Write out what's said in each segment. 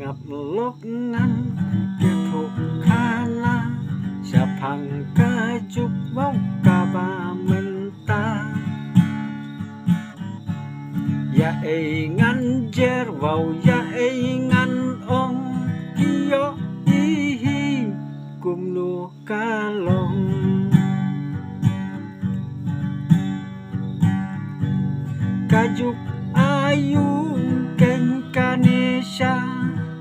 nhập lốc ngăn kẻ thuộc khana sa phăng ca chúc vong ca ba mình ta ya ei ngăn jer vào ya ei ngăn ông kio hi cùng lu ca long kajuk ayu ken kanesha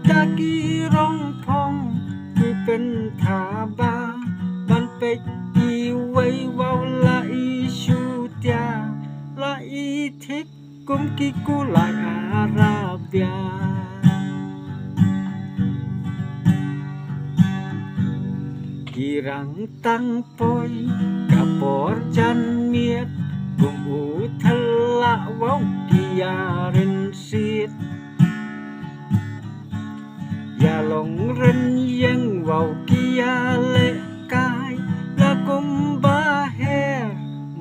daki rong phongคือเป็นถาบาบันเป็ดอีไว้วาวละอีชูเตียละอีทิกกุมกิกูลายอาราเบียkirang tang poi kapor jan miet cùng u thla vong kia rin siết ya long rin yang vào kia lệ cai la kum ba her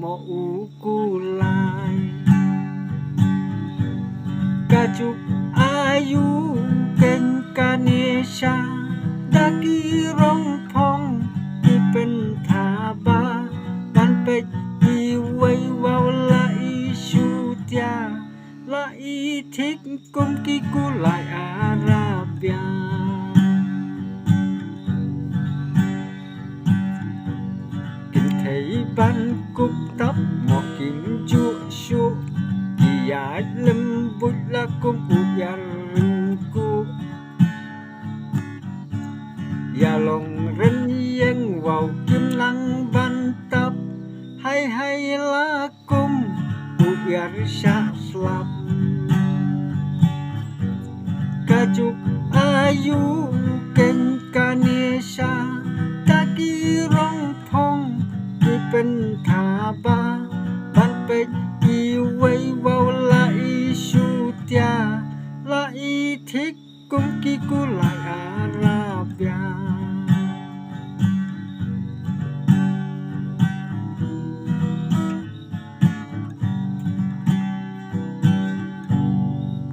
mo u ku lai ca chúc ayu ken kanesha daki rong phong ki pen tha ba ban pe i wei wao la i shu tia la i thích kum ki ku lai arabia kinh thấy ban cúc tóc một kim chua shu kỳ ya lâm bút la kum u ya rin ku ya long rin yang vào kim lăng ban tập hay la kum u ya sa slap ca chúc ayu ken kanesha taki rong phong ki pen tha ba ban pe i wei wao la i shu tia la i thích kum ki ku lai ara